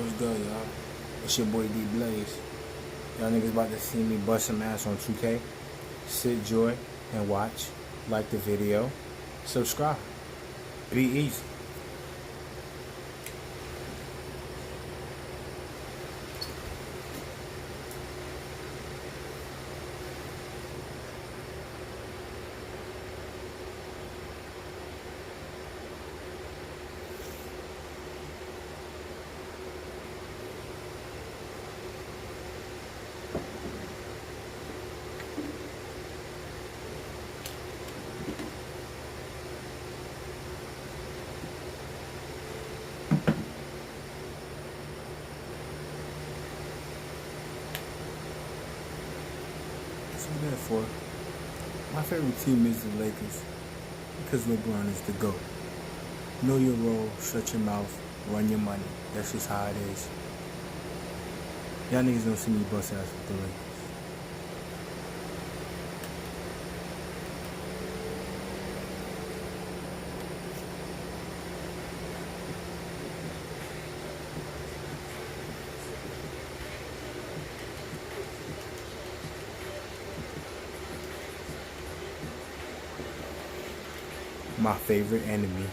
What's good, y'all? It's your boy D Blaze. Y'all niggas about to see me bust some ass on 2K. Sit, joy, and watch. Like the video. Subscribe. Be easy. Therefore, my favorite team is the Lakers because LeBron is the GOAT. Know your role, shut your mouth, run your money. That's just how it is. Y'all niggas don't see me bust ass with the Lakers. My favorite enemy.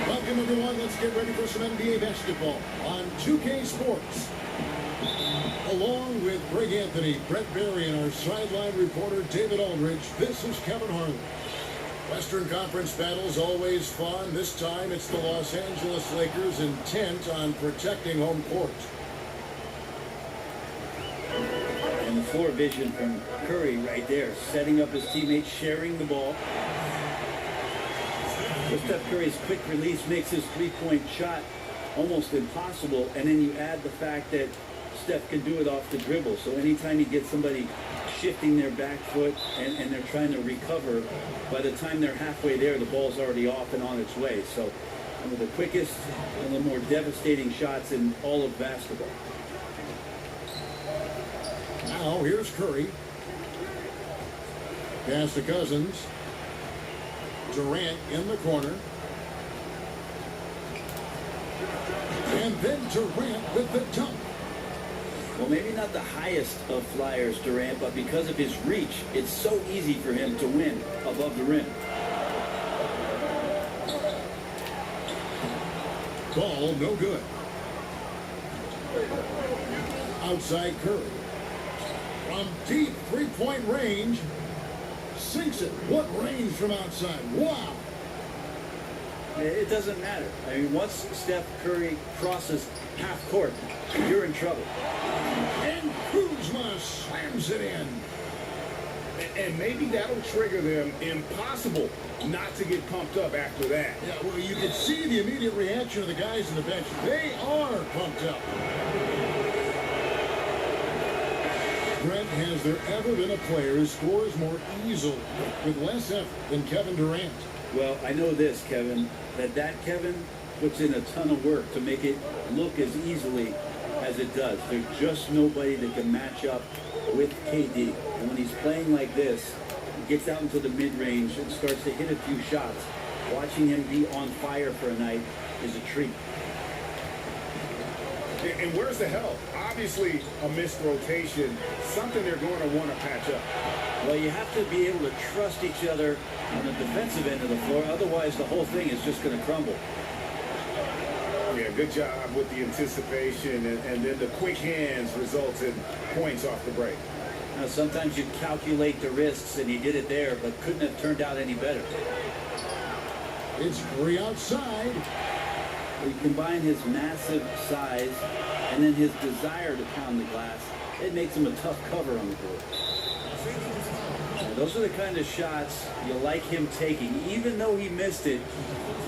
Welcome, everyone. Let's get ready for some NBA basketball on 2K Sports. Along with Greg Anthony, Brett Berry, and our sideline reporter, David Aldridge, this is Kevin Harlan. Western Conference battles always fun. This time, it's the Los Angeles Lakers intent on protecting home court. And the floor vision from Curry right there, setting up his teammates, sharing the ball. But Steph Curry's quick release makes his three-point shot almost impossible, and then you add the fact that Steph can do it off the dribble. So anytime you get somebody shifting their back foot and they're trying to recover, by the time they're halfway there, the ball's already off and on its way. So one of the quickest and the more devastating shots in all of basketball. Now, here's Curry. Pass to Cousins. Durant in the corner. And then Durant with the dunk. Well, maybe not the highest of flyers, Durant, but because of his reach, it's so easy for him to win above the rim. Ball no good. Outside Curry. From deep three-point range. Sinks it. What range from outside? Wow. It doesn't matter. I mean, once Steph Curry crosses half court, you're in trouble. And Kuzma slams it in. And maybe that'll trigger them. Impossible not to get pumped up after that. Yeah, well, you can see the immediate reaction of the guys in the bench. They are pumped up. Brent, has there ever been a player who scores more easily with less effort than Kevin Durant? Well, I know this, Kevin, that Kevin puts in a ton of work to make it look as easily as it does. There's just nobody that can match up with KD. And when he's playing like this, he gets out into the mid-range and starts to hit a few shots. Watching him be on fire for a night, is a treat. And where's the help? Obviously, a missed rotation, something they're going to want to patch up. Well, you have to be able to trust each other on the defensive end of the floor. Otherwise, the whole thing is just going to crumble. Yeah, good job with the anticipation, and then the quick hands results in points off the break. Now, sometimes you calculate the risks, and he did it there, but couldn't have turned out any better. It's Curry outside. You combine his massive size and then his desire to pound the glass, it makes him a tough cover on the board. Now, those are the kind of shots you like him taking. Even though he missed it,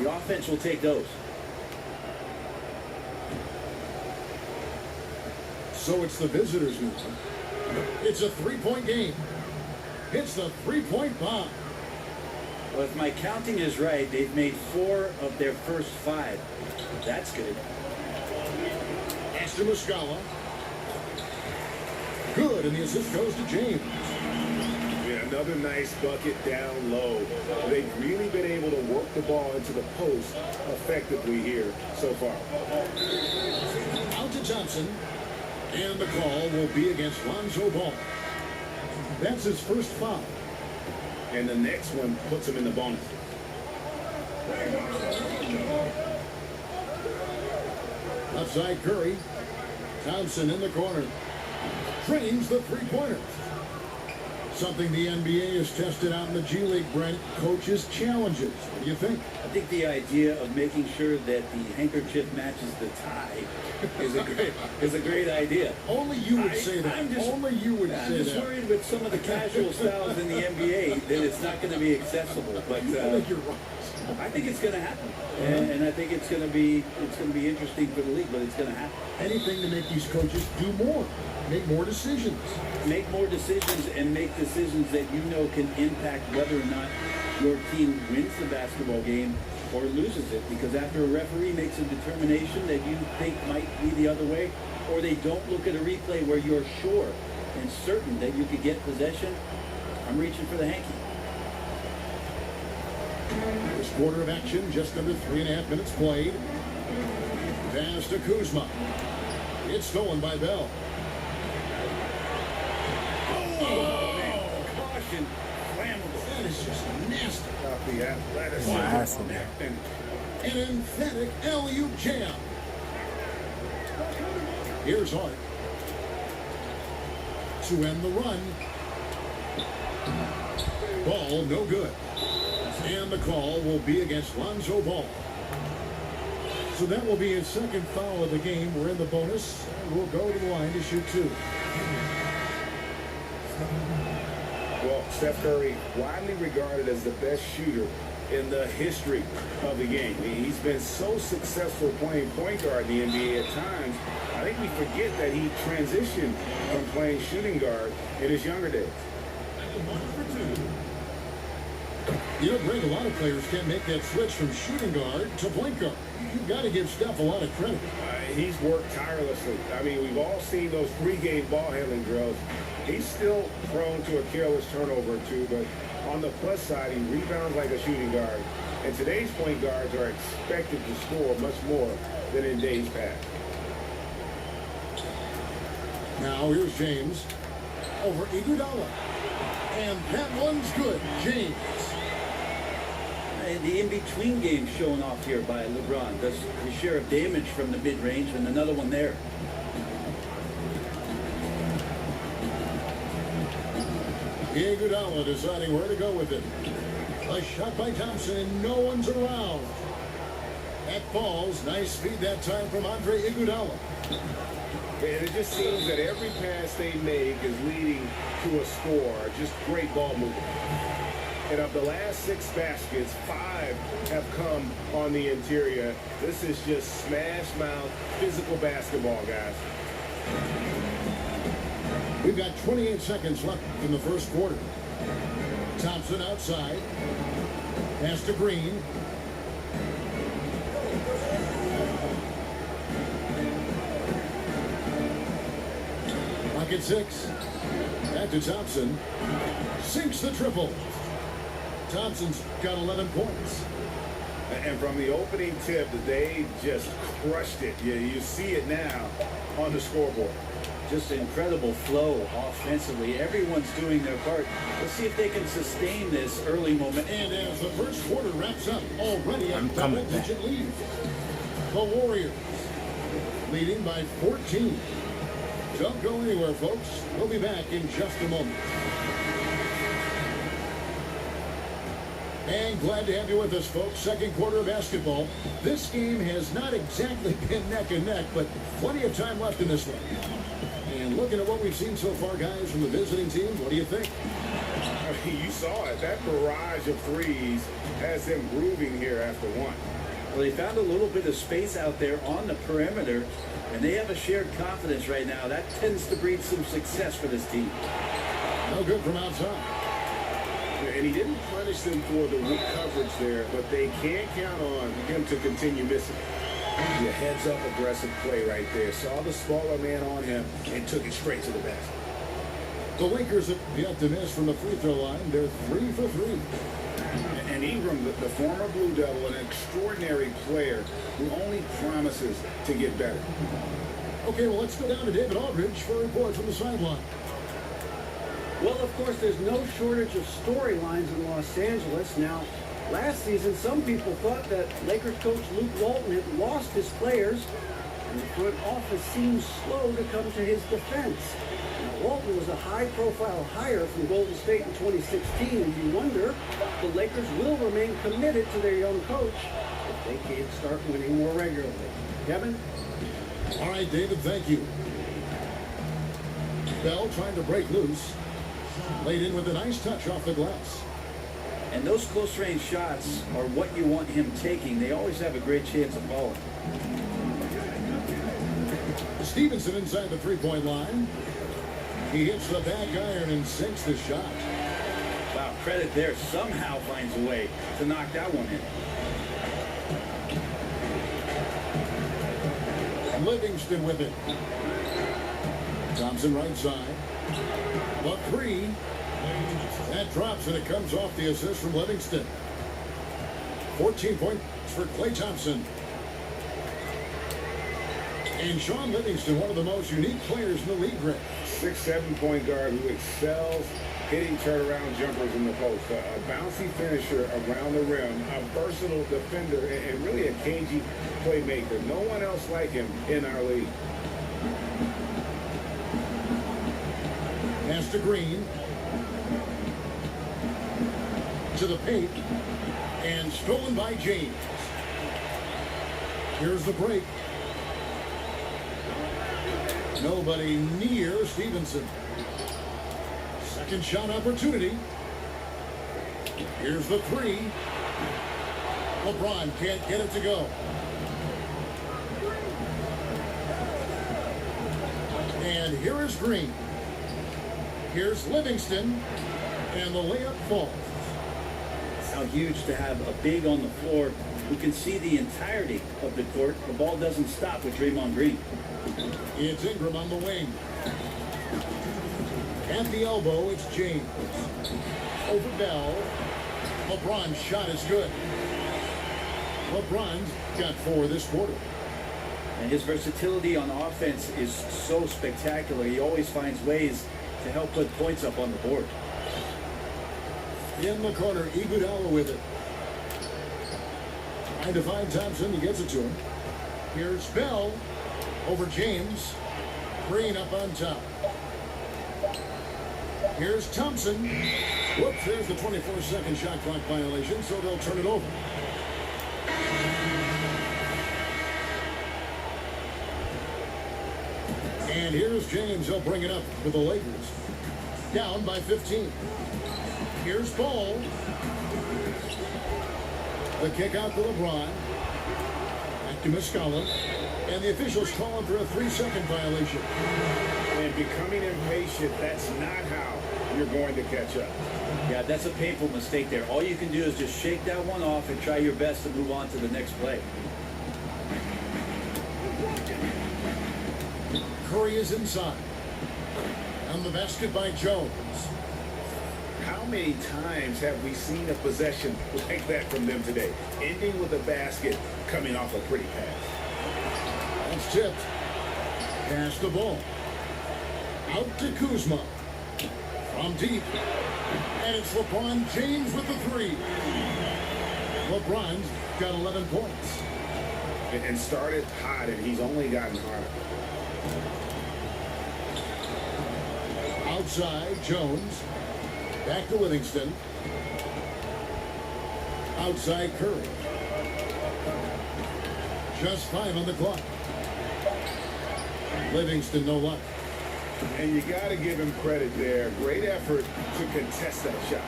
the offense will take those. So it's the visitors now. It's a three-point game. It's the three-point bomb. Well, if my counting is right, they've made 4 of their first 5. That's good. Aston Muscala. Good, and the assist goes to James. Yeah, another nice bucket down low. They've really been able to work the ball into the post effectively here so far. Out to Thompson. And the call will be against Lonzo Ball. That's his first foul. And the next one puts him in the bonus. Outside Curry. Thompson in the corner. Trains the three-pointer. Something the NBA has tested out in the G League, Brent. Coaches' challenges. What do you think? I think the idea of making sure that the handkerchief matches the tie is a great idea. Only you would say that. Only you would say that. I'm just worried with some of the casual styles in the NBA that it's not going to be accessible. But I think you're right. I think it's going to happen, and I think it's going to be interesting for the league. But it's going to happen. Anything to make these coaches do more, make more decisions. Make more decisions and make decisions that you know can impact whether or not your team wins the basketball game or loses it. Because after a referee makes a determination that you think might be the other way, or they don't look at a replay where you're sure and certain that you could get possession, I'm reaching for the hanky. First quarter of action, just under 3.5 minutes played. Pass to Kuzma. It's stolen by Bell. Caution, flammable. That is just nasty. Off the athleticism. Awesome. An emphatic alley-oop jam. Here's Hart. To end the run. Ball no good. And the call will be against Lonzo Ball. So that will be his second foul of the game. We're in the bonus. And we'll go to the line to shoot 2. Well, Steph Curry, widely regarded as the best shooter in the history of the game. He's been so successful playing point guard in the NBA at times. I think we forget that he transitioned from playing shooting guard in his younger days. You know, Greg, a lot of players can't make that switch from shooting guard to point guard. You've got to give Steph a lot of credit. He's worked tirelessly. I mean, we've all seen those pregame ball handling drills. He's still prone to a careless turnover or two, but on the plus side, he rebounds like a shooting guard. And today's point guards are expected to score much more than in days past. Now here's James over Iguodala. And that one's good. James. The in-between game shown off here by LeBron. Does his share of damage from the mid-range, and another one there. Iguodala deciding where to go with it. A shot by Thompson, and no one's around. That falls. Nice speed that time from Andre Iguodala. And it just seems that every pass they make is leading to a score. Just great ball movement. And of the last 6 baskets, 5 have come on the interior. This is just smash mouth physical basketball, guys. We've got 28 seconds left in the first quarter. Thompson outside. Pass to Green. Bucket 6. Back to Thompson. Sinks the triple. Thompson's got 11 points. And from the opening tip, they just crushed it. Yeah, you see it now on the scoreboard. Just incredible flow offensively. Everyone's doing their part. Let's see if they can sustain this early moment. And as the first quarter wraps up, already a I'm coming back. double-digit lead. The Warriors leading by 14. Don't go anywhere, folks. We'll be back in just a moment. And glad to have you with us, folks. Second quarter of basketball. This game has not exactly been neck and neck, but plenty of time left in this one. And looking at what we've seen so far, guys, from the visiting team, what do you think? You saw it. That barrage of threes has them grooving here after one. Well, they found a little bit of space out there on the perimeter, and they have a shared confidence right now. That tends to breed some success for this team. No good from outside. And he didn't punish them for the weak coverage there, but they can't count on him to continue missing. The heads-up aggressive play right there. Saw the smaller man on him and took it straight to the basket. The Lakers have yet to miss from the free throw line. They're 3 for 3. And Ingram, the former Blue Devil, an extraordinary player who only promises to get better. Okay, well, let's go down to David Aldridge for a report from the sideline. Well, of course, there's no shortage of storylines in Los Angeles. Now, last season, some people thought that Lakers coach Luke Walton had lost his players, and the front office seems slow to come to his defense. Now, Walton was a high-profile hire from Golden State in 2016, and you wonder if the Lakers will remain committed to their young coach if they can't start winning more regularly. Kevin? All right, David, thank you. Bell trying to break loose. Laid in with a nice touch off the glass. And those close-range shots are what you want him taking. They always have a great chance of falling. Stevenson inside the three-point line. He hits the back iron and sinks the shot. Wow, credit there. Somehow finds a way to knock that one in. Livingston with it. Thompson right side. The three. That drops and it comes off the assist from Livingston. 14 points for Klay Thompson. And Sean Livingston, one of the most unique players in the league, Greg. 6'7" point guard who excels hitting turnaround jumpers in the post. A bouncy finisher around the rim, a versatile defender, and really a cagey playmaker. No one else like him in our league. Pass to Green. To the paint. And stolen by James. Here's the break. Nobody near Stevenson. Second shot opportunity. Here's the three. LeBron can't get it to go. And here is Green. Here's Livingston. And the layup falls. How huge to have a big on the floor who can see the entirety of the court. The ball doesn't stop with Draymond Green. It's Ingram on the wing. At the elbow, it's James. Over Bell. LeBron's shot is good. LeBron's got 4 this quarter. And his versatility on offense is so spectacular. He always finds ways to help put points up on the board. In the corner, Iguodala with it. Trying to find Thompson. He gets it to him. Here's Bell over James. Green up on top. Here's Thompson. Whoops, there's the 24-second shot clock violation, so they'll turn it over. And here's James. He'll bring it up for the Lakers. Down by 15. Here's Ball. The kick out to LeBron. Back to Muscala. And the officials call him for a 3-second violation. And becoming impatient, that's not how you're going to catch up. Yeah, that's a painful mistake there. All you can do is just shake that one off and try your best to move on to the next play. Curry is inside. On the basket by Jones. How many times have we seen a possession like that from them today? Ending with a basket, coming off a pretty pass. That's tipped. Pass the ball. Out to Kuzma. From deep. And it's LeBron James with the three. LeBron's got 11 points. And started hot, and he's only gotten harder. Outside, Jones. Back to Livingston. Outside, Curry. Just 5 on the clock. Livingston, no luck. And you got to give him credit there. Great effort to contest that shot.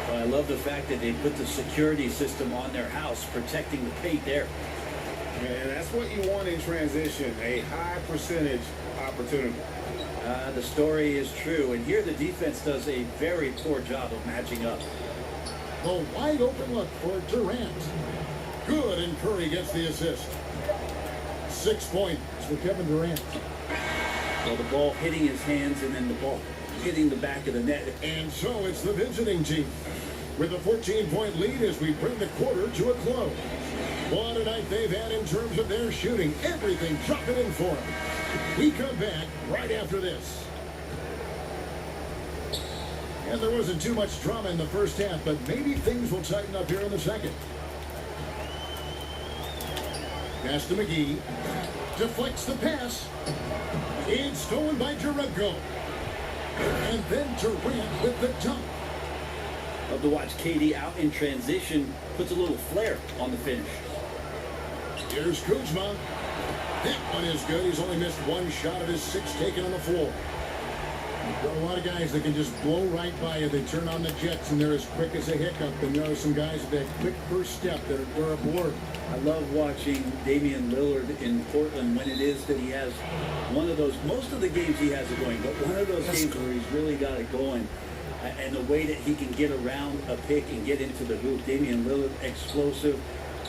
Well, I love the fact that they put the security system on their house, protecting the paint there. And that's what you want in transition, a high percentage opportunity. The story is true, and here the defense does a very poor job of matching up. The wide open look for Durant. Good, and Curry gets the assist. 6 points for Kevin Durant. Well, the ball hitting his hands and then the ball hitting the back of the net. And so it's the visiting team with a 14-point lead as we bring the quarter to a close. What a night they've had in terms of their shooting. Everything dropping in for them. We come back right after this. And there wasn't too much drama in the first half, but maybe things will tighten up here in the second. Pass to McGee. Deflects the pass. It's stolen by Jerebko. And then Durant with the dunk. Love to watch KD out in transition. Puts a little flair on the finish. Here's Kuzma. That one is good. He's only missed one shot of his 6 taken on the floor. There are a lot of guys that can just blow right by you. They turn on the jets and they're as quick as a hiccup. And there are some guys with that quick first step that are aboard. I love watching Damian Lillard in Portland when it is that he has one of those, most of the games he has it going, but one of those games where he's really got it going. And the way that he can get around a pick and get into the hoop. Damian Lillard, explosive.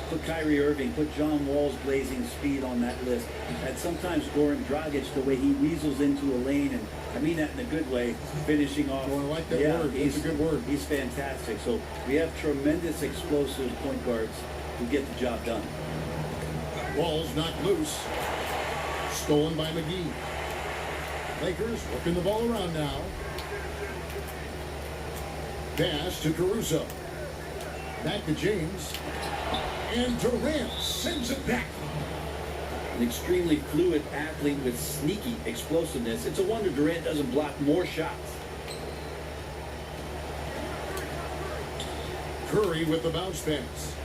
Put Kyrie Irving, put John Wall's blazing speed on that list. And sometimes Goran Dragic, the way he weasels into a lane, and I mean that in a good way, finishing off. Oh, I like that word. That's a good word. He's fantastic. So we have tremendous explosive point guards who get the job done. Ball's knocked loose. Stolen by McGee. Lakers working the ball around now. Pass to Caruso. Back to James. And Durant sends it back. An extremely fluid athlete with sneaky explosiveness. It's a wonder Durant doesn't block more shots. Curry with the bounce pass.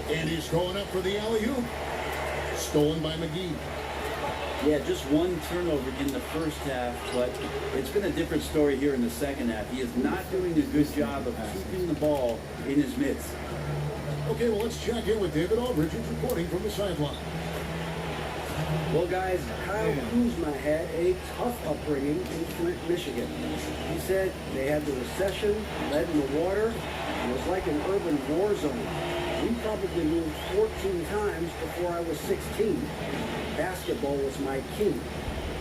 And he's going up for the alley-oop. Stolen by McGee. Yeah, just one turnover in the first half, but it's been a different story here in the second half. He is not doing a good job of keeping the ball in his midst. Okay, well, let's check in with David Aldridge, who's reporting from the sideline. Well, guys, Kyle Kuzma had a tough upbringing in Flint, Michigan. He said they had the recession, lead in the water. It was like an urban war zone. We probably moved 14 times before I was 16. Basketball was my key.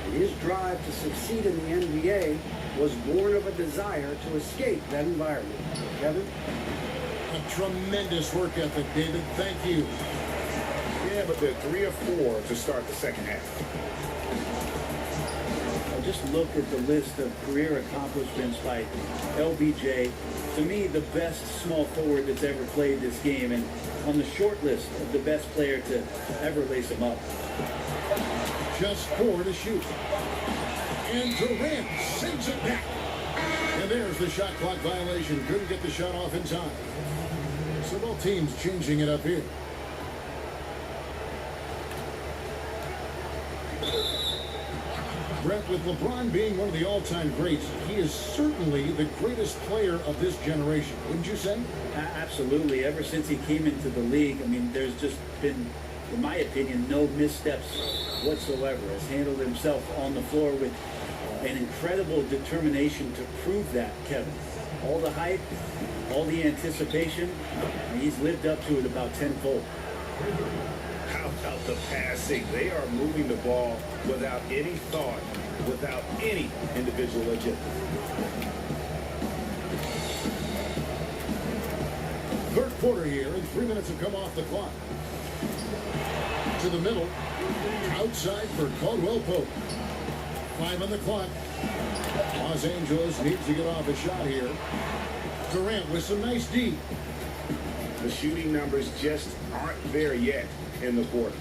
And his drive to succeed in the NBA was born of a desire to escape that environment. Kevin? A tremendous work ethic, David. Thank you. Yeah, but they're 3 of 4 to start the second half. Well, just look at the list of career accomplishments by LBJ. To me, the best small forward that's ever played this game, and on the short list of the best player to ever lace him up. Just 4 to shoot. And Durant sends it back. And there's the shot clock violation. Couldn't get the shot off in time. So both teams changing it up here. Brett, with LeBron being one of the all-time greats, he is certainly the greatest player of this generation, wouldn't you say? Absolutely. Ever since he came into the league, I mean, there's just been, in my opinion, no missteps whatsoever. Has handled himself on the floor with an incredible determination to prove that, Kevin. All the hype, all the anticipation, he's lived up to it about tenfold. How about the passing? They are moving the ball without any thought, without any individual agenda. Third quarter here, and 3 minutes have come off the clock. To the middle, outside for Caldwell Pope. 5 on the clock. Los Angeles needs to get off a shot here. Durant with some nice D. The shooting numbers just aren't there yet in the quarter.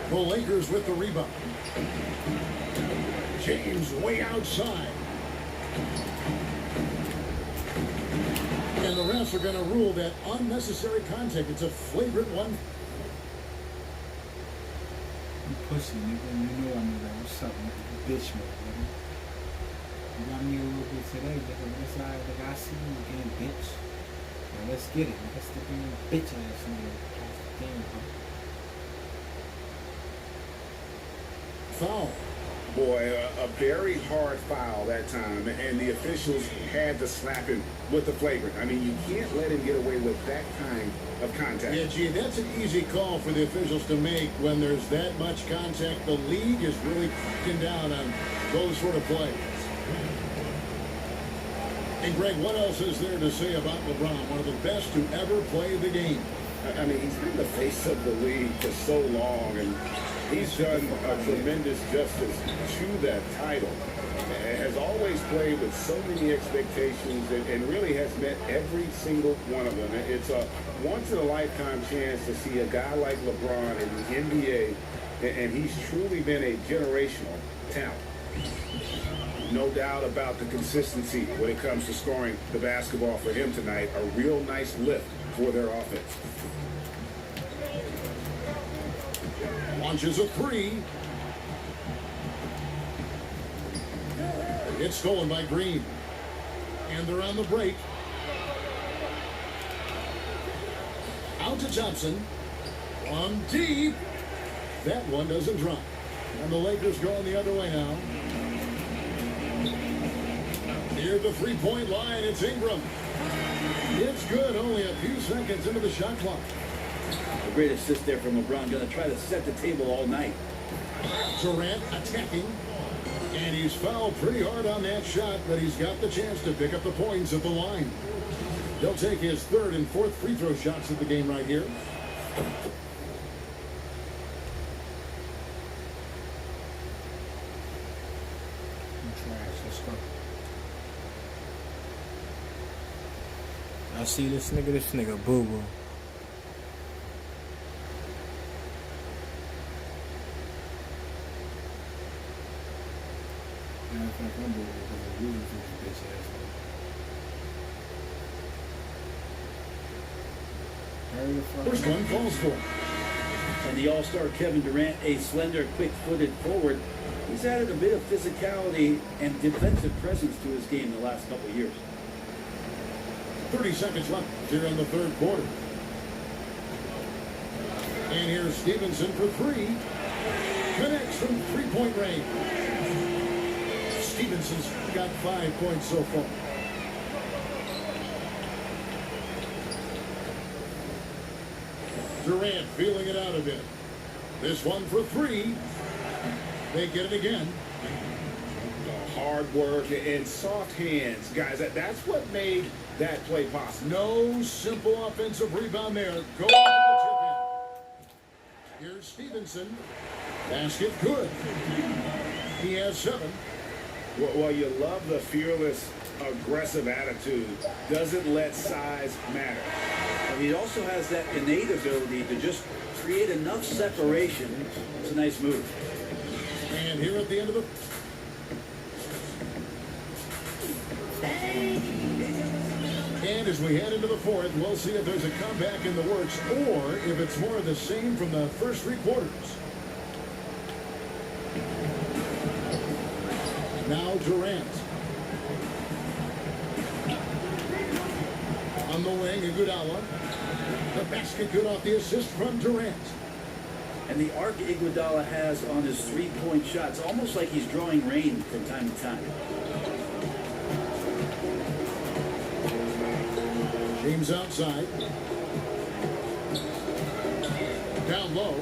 The Lakers with the rebound. James way outside. And the refs are going to rule that unnecessary contact. It's a flagrant one. You pussy, nigga. You know I'm like, what's up, nigga? You bitch mode, nigga. You got me a little bit today, nigga. What's all right, nigga? I see you again, bitch. Now let's get it, nigga. Step in your bitch ass nigga. Damn, bro. Foul. Boy, a very hard foul that time, and the officials had to slap him with the flagrant. I mean, you can't let him get away with that kind of contact. Yeah, gee, that's an easy call for the officials to make when there's that much contact. The league is really cracking down on those sort of plays. And Greg, what else is there to say about LeBron? One of the best to ever play the game. I mean, he's been the face of the league for so long, and he's done a tremendous justice to that title. Has always played with so many expectations and really has met every single one of them. It's a once-in-a-lifetime chance to see a guy like LeBron in the NBA, and he's truly been a generational talent. No doubt about the consistency when it comes to scoring the basketball for him tonight. A real nice lift for their offense. Launches a three. It's stolen by Green. And they're on the break. Out to Thompson. On deep. That one doesn't drop. And the Lakers going the other way now. Near the three-point line, it's Ingram. It's good, only a few seconds into the shot clock. A great assist there from LeBron. Going to try to set the table all night. Durant attacking. And he's fouled pretty hard on that shot, but he's got the chance to pick up the points at the line. He'll take his third and fourth free throw shots of the game right here. Let's go. I see this nigga boo-boo. First one falls for. And the all-star Kevin Durant, a slender, quick-footed forward, he's added a bit of physicality and defensive presence to his game the last couple of years. 30 seconds left here in the third quarter. And here's Stevenson for three. Connects from three-point range. Stevenson's got 5 points so far. Durant feeling it out a bit. This one for three. They get it again. Hard work and soft hands, guys. That's what made that play possible. No simple offensive rebound there. Go to the tip in. Here's Stevenson. Basket good. He has 7. Well, you love the fearless, aggressive attitude. Doesn't let size matter. And he also has that innate ability to just create enough separation. It's a nice move. And here at the end of the... And as we head into the fourth, we'll see if there's a comeback in the works or if it's more of the same from the first 3 quarters. Now Durant. On the wing, Iguodala. The basket good off the assist from Durant. And the arc Iguodala has on his three-point shots, almost like he's drawing rain from time to time. James outside. Down low.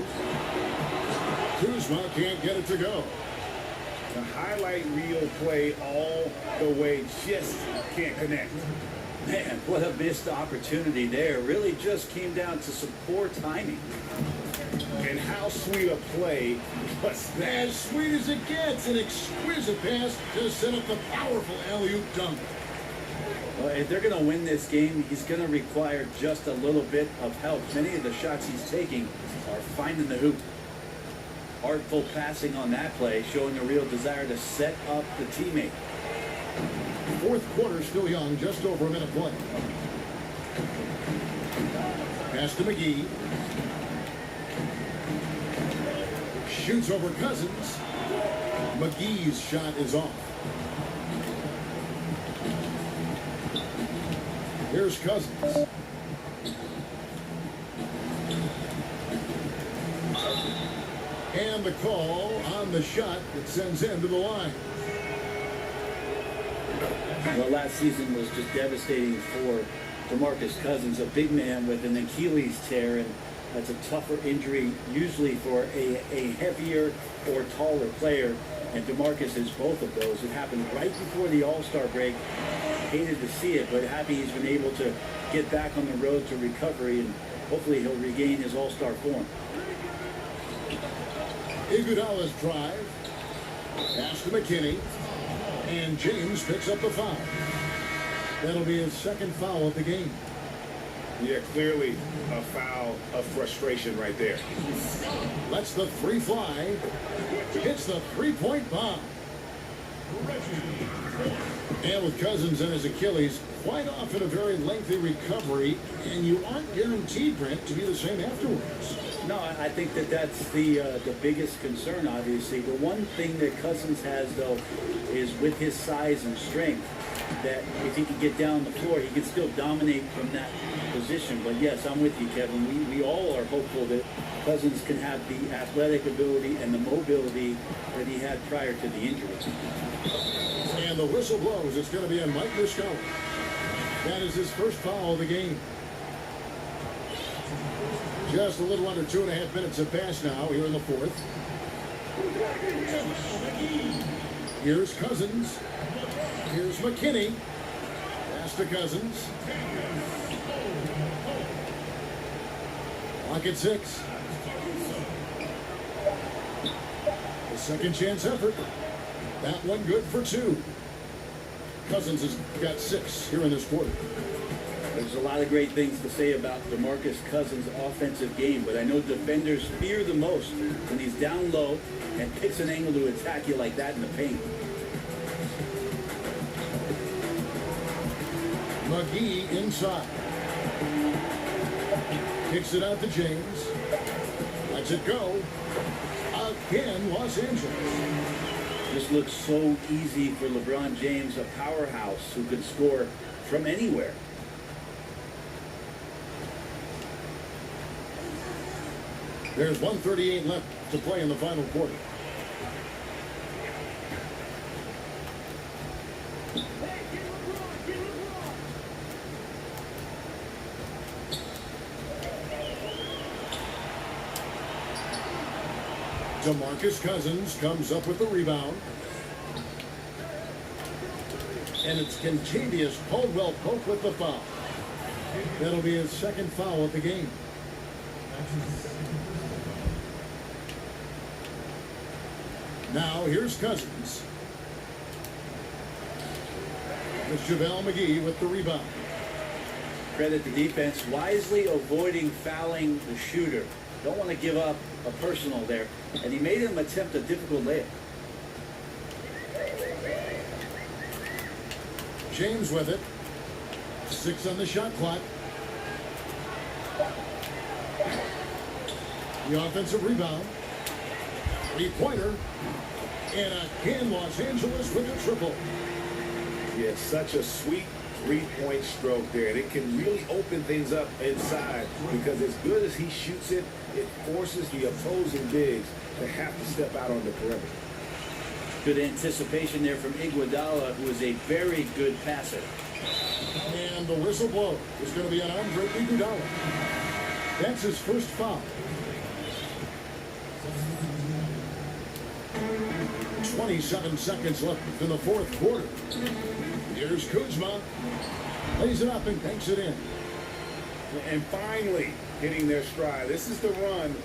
Kuzma can't get it to go. The highlight reel play all the way, just can't connect. Man, what a missed opportunity there. Really just came down to some poor timing. And how sweet a play was that? As sweet as it gets, an exquisite pass to set up the powerful alley-oop dunk. Well, if they're going to win this game, he's going to require just a little bit of help. Many of the shots he's taking are finding the hoop. Artful passing on that play, showing a real desire to set up the teammate. Fourth quarter still young, just over a minute play. Pass to McGee. Shoots over Cousins. McGee's shot is off. Here's Cousins. And the call on the shot that sends him to the line. Well, last season was just devastating for DeMarcus Cousins, a big man with an Achilles tear, and that's a tougher injury usually for a heavier or taller player, and DeMarcus is both of those. It happened right before the All-Star break. Hated to see it, but happy he's been able to get back on the road to recovery, and hopefully he'll regain his All-Star form. Iguodala's drive. Pass to McKinney. And James picks up the foul. That'll be his second foul of the game. Yeah, clearly a foul of frustration right there. Lets the three fly. Hits the three-point bomb. And with Cousins and his Achilles, quite often a very lengthy recovery, and you aren't guaranteed, Brent, to be the same afterwards. No, I think that's the biggest concern, obviously. The one thing that Cousins has, though, is with his size and strength, that if he can get down the floor, he can still dominate from that position. But yes, I'm with you, Kevin. We all are hopeful that Cousins can have the athletic ability and the mobility that he had prior to the injury. And the whistle blows. It's going to be on Mike Muscala. That is his first foul of the game. Just a little under 2.5 minutes have passed now here in the fourth. Here's Cousins. Here's McKinney. Pass to Cousins. Clock at 6. The second chance effort. That one good for 2. Cousins has got 6 here in this quarter. There's a lot of great things to say about DeMarcus Cousins' offensive game, but I know defenders fear the most when he's down low and picks an angle to attack you like that in the paint. McGee inside. Kicks it out to James. Lets it go. Again, Los Angeles. This looks so easy for LeBron James, a powerhouse who can score from anywhere. There's 1:38 left to play in the final quarter. DeMarcus Cousins comes up with the rebound. And it's Kentavious Caldwell-Pope with the foul. That'll be his second foul of the game. Now here's Cousins. It's JaVale McGee with the rebound. Credit the defense, wisely avoiding fouling the shooter. Don't want to give up a personal there. And he made him attempt a difficult layup. James with it. 6 on the shot clock. The offensive rebound. Three-pointer. And again, Los Angeles with a triple. Yeah, such a sweet three-point stroke there. And it can really open things up inside because as good as he shoots it, it forces the opposing bigs to have to step out on the perimeter. Good anticipation there from Iguodala, who is a very good passer. And the whistle blows. It's going to be on Andre Iguodala. That's his first foul. 27 seconds left in the fourth quarter. Here's Kuzma. Lays it up and banks it in. And finally hitting their stride. This is the run.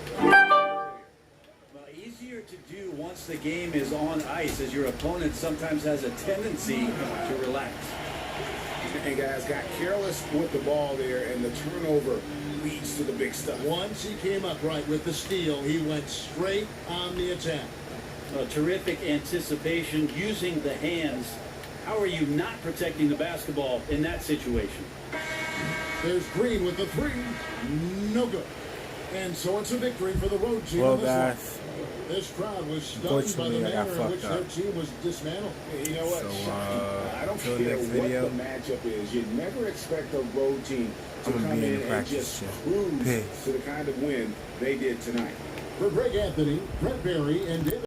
Well, easier to do once the game is on ice, as your opponent sometimes has a tendency to relax. And guys got careless with the ball there, and the turnover leads to the big stuff. Once he came up right with the steal, he went straight on the attack. Terrific anticipation using the hands. How are you not protecting the basketball in that situation? There's Green with the three. No good. And so it's a victory for the road team. Well, on this one. guys, This crowd was stunned by the unfortunately, I got manner in which fucked their up. team was dismantled. You know what? So, I don't till the care next what video. the matchup is. You'd never expect a road team to I'm gonna come be in in the and practice just gym. cruise Peace. to the kind of win they did tonight. For Greg Anthony, Brett Barry, and David